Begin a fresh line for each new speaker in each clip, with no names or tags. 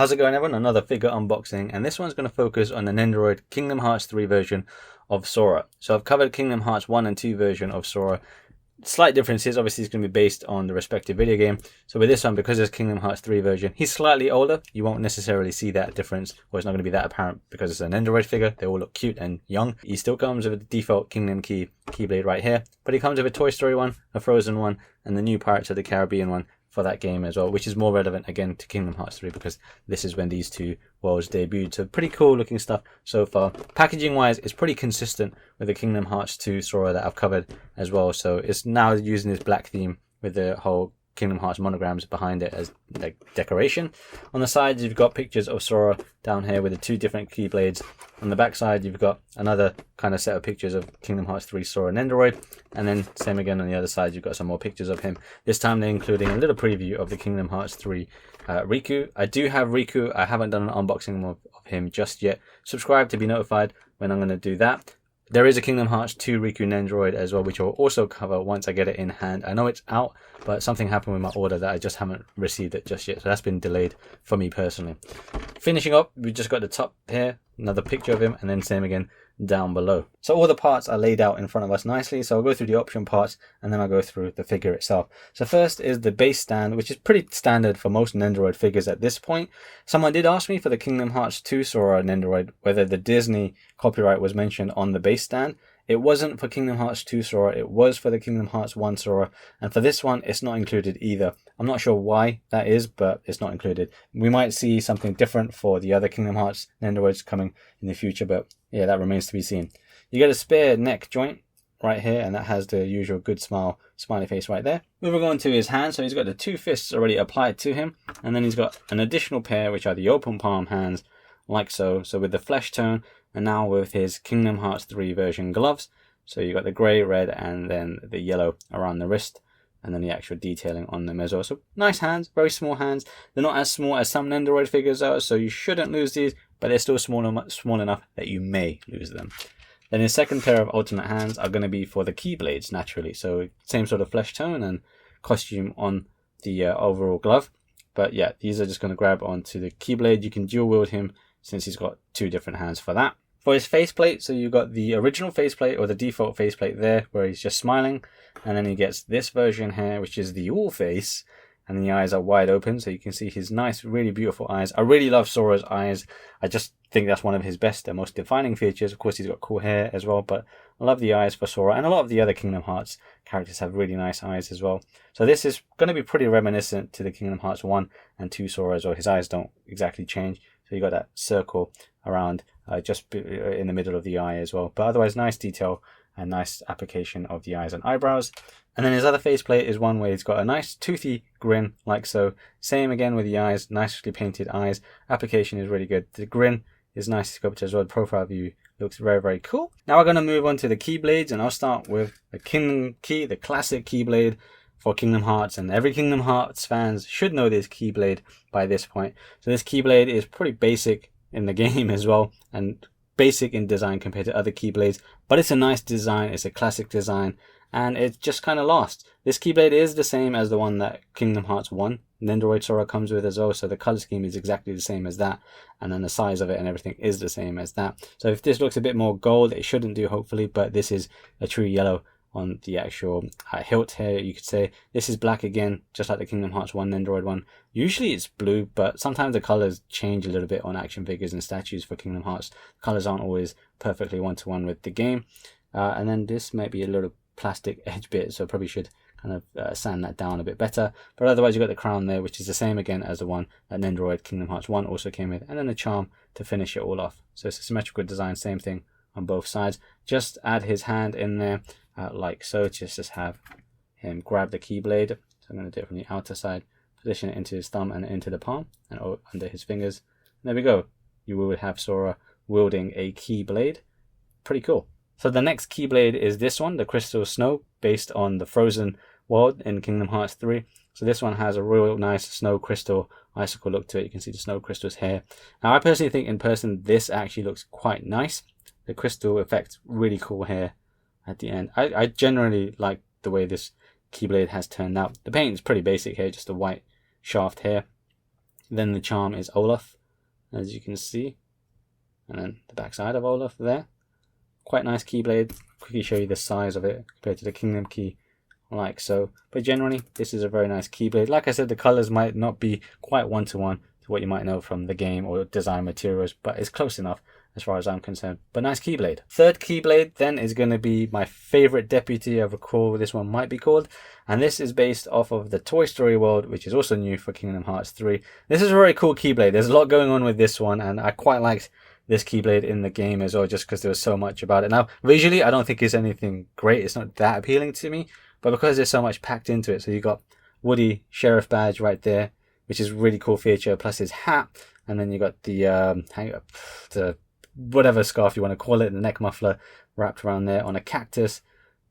How's it going, everyone? Another figure unboxing, and this one's going to focus on the Nendoroid Kingdom Hearts 3 version of Sora. So I've covered Kingdom Hearts 1 and 2 version of Sora. Slight differences, obviously it's going to be based on the respective video game. So with this one, because it's Kingdom Hearts 3 version, he's slightly older. You won't necessarily see that difference, or it's not going to be that apparent because it's an Nendoroid figure. They all look cute and young. He still comes with the default Kingdom Key Keyblade right here, but he comes with a Toy Story one, a Frozen one, and the new Pirates of the Caribbean one for that game as well, which is more relevant again to Kingdom Hearts 3 because this is when these two worlds debuted. So pretty cool looking stuff so far. Packaging wise, it's pretty consistent with the Kingdom Hearts 2 Sora that I've covered as well. So it's now using this black theme with the whole Kingdom Hearts monograms behind it as like decoration. On the sides, you've got pictures of Sora down here with the two different Keyblades. On the back side, you've got another kind of set of pictures of Kingdom Hearts 3 Sora Nendoroid. And then same again on the other side, you've got some more pictures of him. This time they're including a little preview of the Kingdom Hearts 3 Riku. I do have Riku. I haven't done an unboxing of him just yet. Subscribe to be notified when I'm going to do that. There is a Kingdom Hearts 2 Riku Nendoroid as well, which I'll also cover once I get it in hand. I know it's out, but something happened with my order that I just haven't received it just yet. So that's been delayed for me personally. Finishing up, we just got the top here, another picture of him, and then same again down below. So all the parts are laid out in front of us nicely. So I'll go through the option parts and then I'll go through the figure itself. So first is the base stand, which is pretty standard for most Nendoroid figures at this point. Someone did ask me for the Kingdom Hearts 2 Sora Nendoroid whether the Disney copyright was mentioned on the base stand. It wasn't for Kingdom Hearts 2 Sora, it was for the Kingdom Hearts 1 Sora, and for this one it's not included either. I'm not sure why that is, but it's not included. We might see something different for the other Kingdom Hearts Nendoroids coming in the future, but yeah, that remains to be seen. You get a spare neck joint right here, and that has the usual good smiley face right there. Moving on to his hand, so he's got the two fists already applied to him, and then he's got an additional pair which are the open palm hands, like so. So with the flesh tone, and now with his Kingdom Hearts 3 version gloves. So you got the grey, red, and then the yellow around the wrist, and then the actual detailing on them as well. So nice hands, very small hands. They're not as small as some Nendoroid figures are, so you shouldn't lose these, but they're still small enough that you may lose them. Then his second pair of alternate hands are going to be for the Keyblades, naturally. So same sort of flesh tone and costume on the overall glove. But yeah, these are just going to grab onto the Keyblade. You can dual wield him since he's got two different hands for that. For his faceplate, so you've got the original faceplate or the default faceplate there where he's just smiling, and then he gets this version here which is the all face, and the eyes are wide open so you can see his nice, really beautiful eyes. I really love Sora's eyes. I just think that's one of his best and most defining features. Of course he's got cool hair as well, but I love the eyes for Sora, and a lot of the other Kingdom Hearts characters have really nice eyes as well. So this is going to be pretty reminiscent to the Kingdom Hearts 1 and 2 Sora as well. His eyes don't exactly change. So you got that circle around just in the middle of the eye as well. But otherwise, nice detail and nice application of the eyes and eyebrows. And then his other faceplate is one where he's got a nice toothy grin, like so. Same again with the eyes, nicely painted eyes. Application is really good. The grin is nice sculpted as well. The profile view looks very, very cool. Now we're going to move on to the Keyblades, and I'll start with the Kingdom Key, the classic Keyblade for Kingdom Hearts, and every Kingdom Hearts fans should know this Keyblade by this point. So this Keyblade is pretty basic in the game as well, and basic in design compared to other Keyblades, but it's a nice design, it's a classic design, and it's just kind of lost. This Keyblade is the same as the one that Kingdom Hearts 1 Nendoroid Sora comes with as well, so the color scheme is exactly the same as that, and then the size of it and everything is the same as that. So if this looks a bit more gold, it shouldn't do hopefully, but this is a true yellow on the actual hilt here, you could say. This is black again, just like the Kingdom Hearts 1 Nendoroid one. Usually it's blue, but sometimes the colors change a little bit on action figures and statues for Kingdom Hearts. The colors aren't always perfectly one-to-one with the game. And then this might be a little plastic edge bit, so probably should kind of sand that down a bit better. But otherwise you've got the crown there, which is the same again as the one that Nendoroid Kingdom Hearts 1 also came with, and then the charm to finish it all off. So it's a symmetrical design, same thing on both sides. Just add his hand in there like so, just have him grab the Keyblade. So I'm going to do it from the outer side, position it into his thumb and into the palm and under his fingers. And there we go. You will have Sora wielding a Keyblade. Pretty cool. So the next Keyblade is this one, the Crystal Snow, based on the Frozen world in Kingdom Hearts 3. So this one has a real nice snow crystal icicle look to it. You can see the snow crystals here. Now I personally think in person this actually looks quite nice. The crystal effect, really cool here at the end. I generally like the way this Keyblade has turned out. The paint is pretty basic here, just a white shaft here. Then the charm is Olaf, as you can see. And then the backside of Olaf there. Quite nice Keyblade. Quickly show you the size of it compared to the Kingdom Key, like so. But generally, this is a very nice Keyblade. Like I said, the colors might not be quite one-to-one to what you might know from the game or design materials, but it's close enough as far as I'm concerned. But nice Keyblade. Third Keyblade then is going to be my favorite deputy, I recall this one might be called. And this is based off of the Toy Story world, which is also new for Kingdom Hearts 3. This is a very cool Keyblade. There's a lot going on with this one, and I quite liked this Keyblade in the game as well, just because there was so much about it. Now, visually, I don't think it's anything great. It's not that appealing to me, but because there's so much packed into it. So you got Woody Sheriff badge right there, which is a really cool feature, plus his hat, and then you got the whatever scarf you want to call it, the neck muffler wrapped around there on a cactus,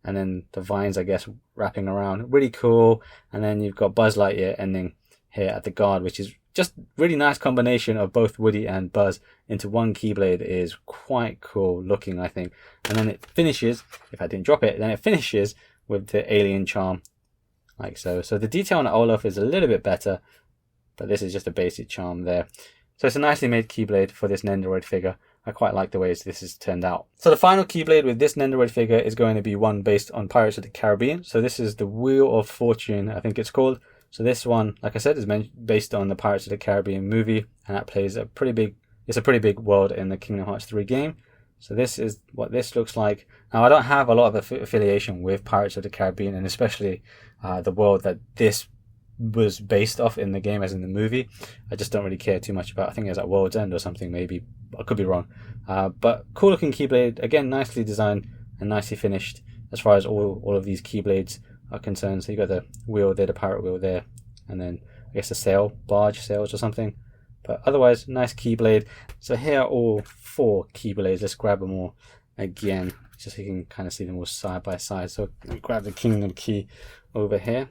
and then the vines, I guess, wrapping around. Really cool. And then you've got Buzz Lightyear ending here at the guard, which is just really nice combination of both Woody and Buzz into one Keyblade. Is quite cool looking, I think. And then it finishes, if I didn't drop it, then it finishes with the alien charm, like so. So the detail on Olaf is a little bit better, but this is just a basic charm there. So it's a nicely made Keyblade for this Nendoroid figure. I quite like the way this has turned out. So the final Keyblade with this Nendoroid figure is going to be one based on Pirates of the Caribbean. So this is the Wheel of Fortune, I think it's called. So this one, like I said, is based on the Pirates of the Caribbean movie, and that plays a pretty big world in the Kingdom Hearts 3 game. So this is what this looks like. Now, I don't have a lot of affiliation with Pirates of the Caribbean, and especially the world that this was based off in the game as in the movie. I just don't really care too much about. I think it was at World's End or something, maybe. I could be wrong. But cool looking Keyblade, again, nicely designed and nicely finished as far as all of these Keyblades are concerned. So you got the wheel there, the pirate wheel there, and then I guess the barge sails or something. But otherwise, nice Keyblade. So here are all 4 Keyblades. Let's grab them all again, just so you can kind of see them all side by side. So grab the Kingdom Key over here.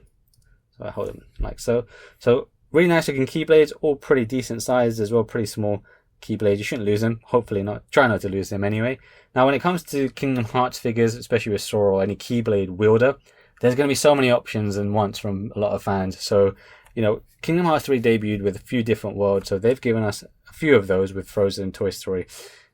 So I hold them like so. So really nice looking Keyblades, all pretty decent size as well, pretty small Keyblades. You shouldn't lose them. Hopefully not. Try not to lose them anyway. Now when it comes to Kingdom Hearts figures, especially with Sora or any Keyblade wielder, there's going to be so many options and wants from a lot of fans. So, you know, Kingdom Hearts 3 debuted with a few different worlds, so they've given us a few of those with Frozen and Toy Story.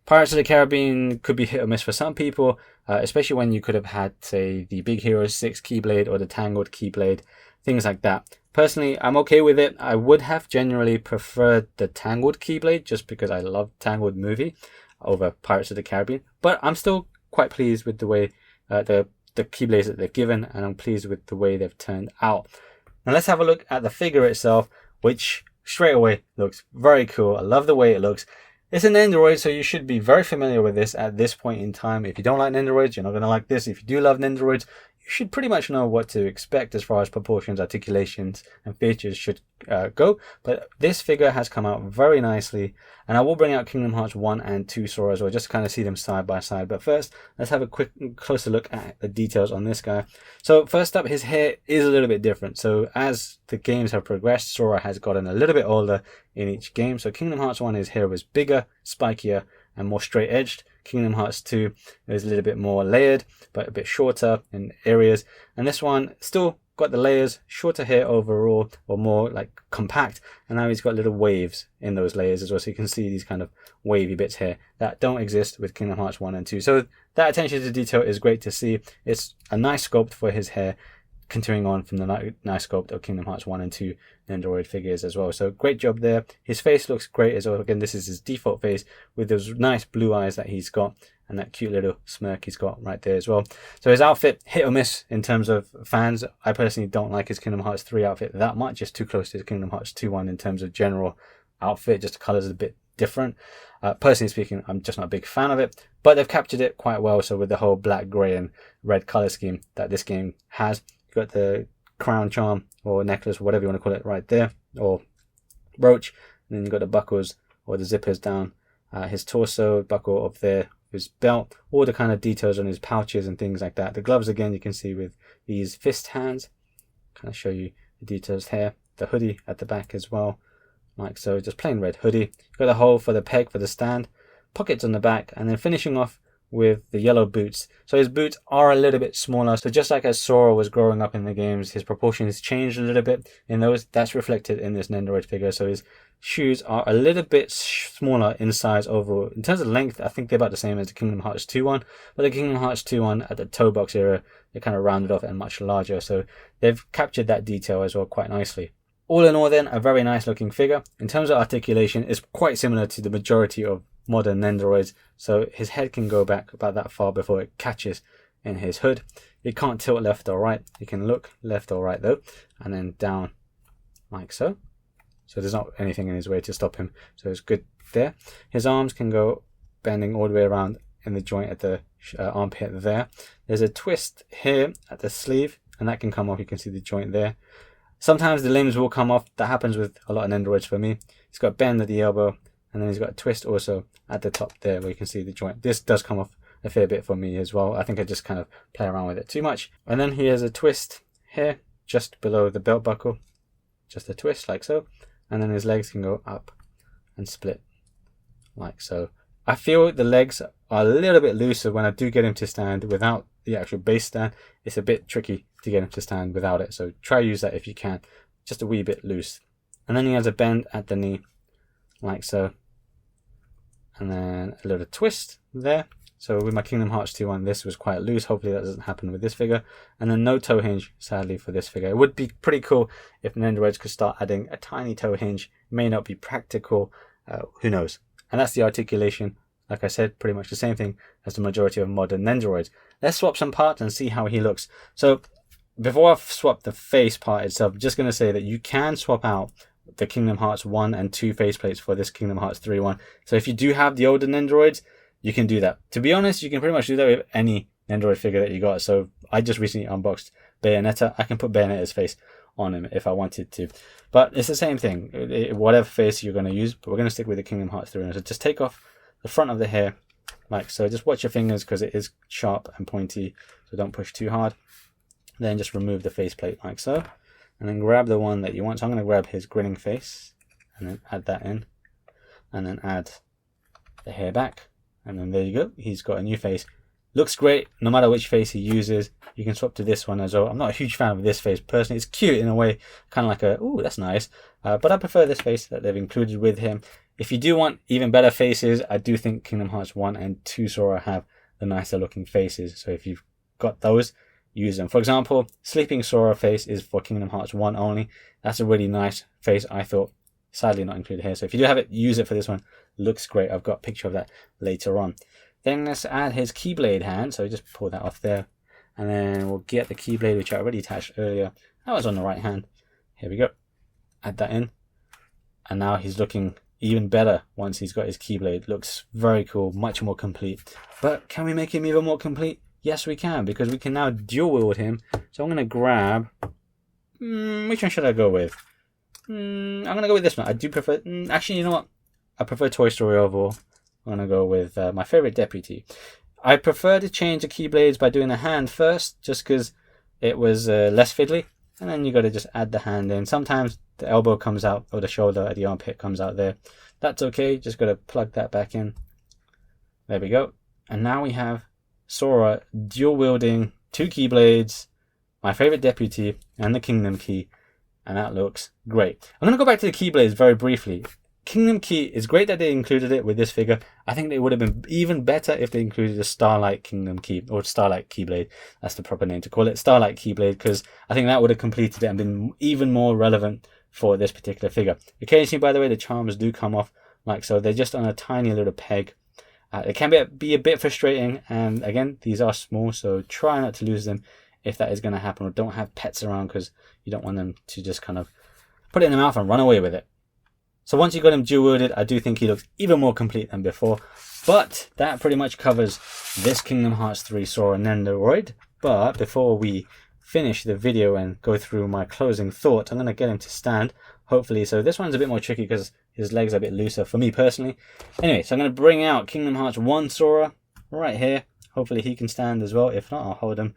Pirates of the Caribbean could be hit or miss for some people, especially when you could have had, say, the Big Hero 6 Keyblade or the Tangled Keyblade, things like that. Personally, I'm okay with it. I would have generally preferred the Tangled Keyblade just because I love Tangled movie over Pirates of the Caribbean, but I'm still quite pleased with the way the Keyblades that they've given, and I'm pleased with the way they've turned out. Now let's have a look at the figure itself, which straight away looks very cool. I love the way it looks. It's an Nendoroid, so you should be very familiar with this at this point in time. If you don't like Nendoroids, you're not going to like this. If you do love Nendoroids, you should pretty much know what to expect as far as proportions, articulations, and features should go. But this figure has come out very nicely, and I will bring out Kingdom Hearts 1 and 2 Sora as well, just to kind of see them side by side. But first, let's have a quick closer look at the details on this guy. So first up, his hair is a little bit different. So as the games have progressed, Sora has gotten a little bit older in each game. So Kingdom Hearts 1, his hair was bigger, spikier, and more straight edged. Kingdom Hearts 2 is a little bit more layered, but a bit shorter in areas. And this one still got the layers, shorter hair overall, or more like compact. And now he's got little waves in those layers as well. So you can see these kind of wavy bits here that don't exist with Kingdom Hearts 1 and 2. So that attention to detail is great to see. It's a nice sculpt for his hair, continuing on from the nice sculpt of Kingdom Hearts 1 and 2 Nendoroid figures as well. So great job there. His face looks great as well. Again, this is his default face with those nice blue eyes that he's got and that cute little smirk he's got right there as well. So his outfit, hit or miss in terms of fans. I personally don't like his Kingdom Hearts 3 outfit that much. It's too close to his Kingdom Hearts 2 one in terms of general outfit. Just the colors are a bit different. Personally speaking, I'm just not a big fan of it, but they've captured it quite well. So with the whole black, grey and red color scheme that this game has, got the crown charm or necklace, whatever you want to call it, right there, or brooch, and then you've got the buckles or the zippers down his torso, buckle up there, his belt, all the kind of details on his pouches and things like that. The gloves, again, you can see with these fist hands, kind of show you the details here. The hoodie at the back as well, like so, just plain red hoodie. You've got a hole for the peg for the stand, pockets on the back, and then finishing off with the yellow boots. So his boots are a little bit smaller. So just like as Sora was growing up in the games, his proportions changed a little bit in those. That's reflected in this Nendoroid figure. So his shoes are a little bit smaller in size overall. In terms of length, I think they're about the same as the Kingdom Hearts 2 one, but the Kingdom Hearts 2 one at the toe box area, they kind of rounded off and much larger, so they've captured that detail as well quite nicely. All in all then, a very nice looking figure. In terms of articulation, it's quite similar to the majority of modern Nendoroids, so his head can go back about that far before it catches in his hood. It can't tilt left or right, it can look left or right though, and then down like so. So there's not anything in his way to stop him, so it's good there. His arms can go bending all the way around in the joint at the armpit there. There's a twist here at the sleeve, and that can come off. You can see the joint there. Sometimes the limbs will come off. That happens with a lot of Nendoroids for me. He's got a bend at the elbow, and then he's got a twist also at the top there where you can see the joint. This does come off a fair bit for me as well. I think I just kind of play around with it too much. And then he has a twist here just below the belt buckle, just a twist like so, and then his legs can go up and split like so. I feel the legs are a little bit looser when I do get him to stand without the actual base stand. It's a bit tricky to get him to stand without it, so try use that if you can, just a wee bit loose. And then he has a bend at the knee like so, and then a little twist there. So with my Kingdom Hearts 2 one, this was quite loose. Hopefully that doesn't happen with this figure. And then no toe hinge, sadly, for this figure. It would be pretty cool if Nendoroids could start adding a tiny toe hinge. It may not be practical, who knows. And that's the articulation. Like I said, pretty much the same thing as the majority of modern Nendoroids. Let's swap some parts and see how he looks. So before I swap the face part itself, I'm just going to say that you can swap out the Kingdom Hearts 1 and 2 faceplates for this Kingdom Hearts 3 one. So if you do have the older Nendoroids, you can do that. To be honest, you can pretty much do that with any Nendoroid figure that you got. So I just recently unboxed Bayonetta. I can put Bayonetta's face on him if I wanted to. But it's the same thing, whatever face you're going to use. But we're going to stick with the Kingdom Hearts 3 one. So just take off the front of the hair like so. Just watch your fingers because it is sharp and pointy. So don't push too hard. Then just remove the faceplate like so. And then grab the one that you want. So I'm going to grab his grinning face and then add that in. And then add the hair back. And then there you go, he's got a new face. Looks great no matter which face he uses. You can swap to this one as well. I'm not a huge fan of this face personally. It's cute in a way, kind of like a, ooh, that's nice. But I prefer this face that they've included with him. If you do want even better faces, I do think Kingdom Hearts 1 and 2 Sora have the nicer looking faces. So if you've got those, use them. For example, Sleeping Sora face is for Kingdom Hearts 1 only. That's a really nice face, I thought. Sadly not included here. So if you do have it, use it for this one. Looks great. I've got a picture of that later on. Then let's add his Keyblade hand. So just pull that off there. And then we'll get the Keyblade, which I already attached earlier. That was on the right hand. Here we go. Add that in. And now he's looking even better once he's got his Keyblade. Looks very cool, much more complete. But can we make him even more complete? Yes, we can, because we can now dual wield him. So I'm going to grab... which one should I go with? I'm going to go with this one. I do prefer... actually, you know what? I prefer Toy Story overall. I'm going to go with my favorite deputy. I prefer to change the Keyblades by doing the hand first, just because it was less fiddly. And then you got to just add the hand in. Sometimes the elbow comes out, or the shoulder at the armpit comes out there. That's okay. Just got to plug that back in. There we go. And now we have Sora dual wielding 2 Keyblades, my favorite deputy, and the Kingdom Key. And that looks great. I'm going to go back to the Keyblades very briefly. Kingdom Key is great that they included it with this figure. I think it would have been even better if they included a Starlight Kingdom Key, or Starlight Keyblade. That's the proper name to call it, Starlight Keyblade, because I think that would have completed it and been even more relevant for this particular figure. Occasionally, by the way, the charms do come off like so. They're just on a tiny little peg. It can be a bit frustrating, and again, these are small, so try not to lose them if that is going to happen, or don't have pets around because you don't want them to just kind of put it in their mouth and run away with it. So once you got him dual wielded, I do think he looks even more complete than before. But that pretty much covers this Kingdom Hearts 3 Sora Nendoroid. But before we finish the video and go through my closing thoughts, I'm going to get him to stand, hopefully. So this one's a bit more tricky because his legs are a bit looser for me personally. Anyway, so I'm going to bring out Kingdom Hearts 1 Sora right here. Hopefully he can stand as well. If not, I'll hold him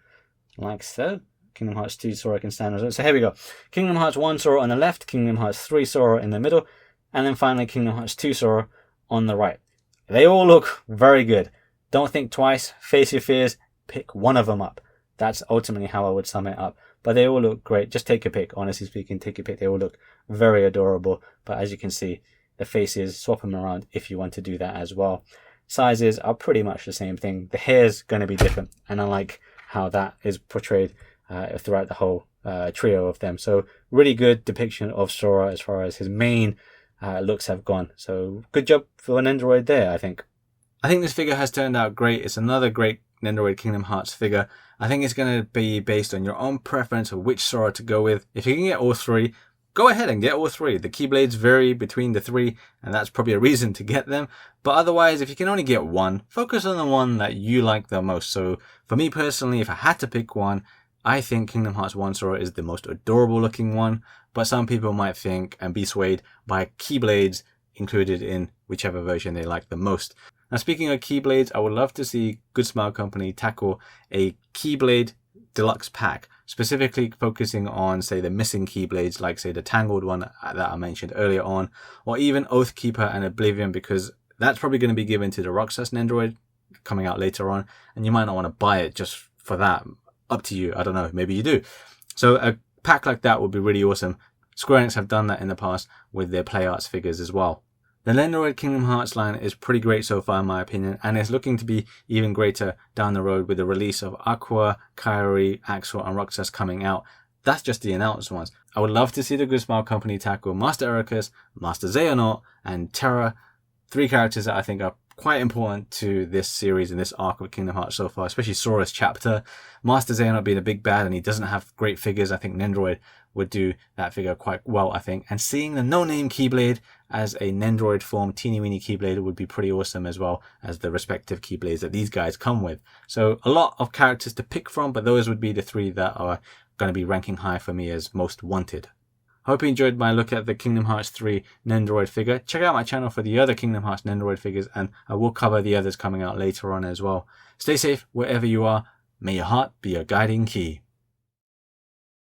like so. Kingdom Hearts 2 Sora can stand as well. So here we go. Kingdom Hearts 1 Sora on the left, Kingdom Hearts 3 Sora in the middle, and then finally Kingdom Hearts 2 Sora on the right. They all look very good. Don't think twice, face your fears, pick one of them up. That's ultimately how I would sum it up. but they all look great. Just take a pick, honestly speaking, take a pick. They all look very adorable, but as you can see, the faces, swap them around if you want to do that as well. Sizes are pretty much the same thing. The hair's going to be different, and I like how that is portrayed throughout the whole trio of them. So really good depiction of Sora as far as his main looks have gone. So good job for Nendoroid there, I think. I think this figure has turned out great. It's another great Nendoroid Kingdom Hearts figure. I think it's going to be based on your own preference of which Sora to go with. If you can get all three, go ahead and get all three. The Keyblades vary between the three, and that's probably a reason to get them. But otherwise, if you can only get one, focus on the one that you like the most. So for me personally, if I had to pick one, I think Kingdom Hearts 1 Sora is the most adorable looking one. But some people might think and be swayed by Keyblades included in whichever version they like the most. Now, speaking of Keyblades, I would love to see Good Smile Company tackle a Keyblade deluxe pack, specifically focusing on, say, the missing Keyblades, like, say, the Tangled one that I mentioned earlier on, or even Oathkeeper and Oblivion, because that's probably going to be given to the Roxas Nendoroid coming out later on, and you might not want to buy it just for that. Up to you. I don't know. Maybe you do. So a pack like that would be really awesome. Square Enix have done that in the past with their Play Arts figures as well. The Nendoroid Kingdom Hearts line is pretty great so far in my opinion, and it's looking to be even greater down the road with the release of Aqua, KHIII, Axel and Roxas coming out. That's just the announced ones. I would love to see the Good Smile Company tackle Master Ericus, Master Xehanort and Terra, three characters that I think are quite important to this series and this arc of Kingdom Hearts so far, especially Sora's chapter. Master Xehanort being a big bad and he doesn't have great figures. I think Nendoroid would do that figure quite well, I think. And seeing the no-name Keyblade as a Nendoroid form, teeny-weeny Keyblade, would be pretty awesome as well as the respective Keyblades that these guys come with. So a lot of characters to pick from, but those would be the three that are going to be ranking high for me as most wanted. Hope you enjoyed my look at the Kingdom Hearts 3 Nendoroid figure. Check out my channel for the other Kingdom Hearts Nendoroid figures, and I will cover the others coming out later on as well. Stay safe wherever you are. May your heart be your guiding key.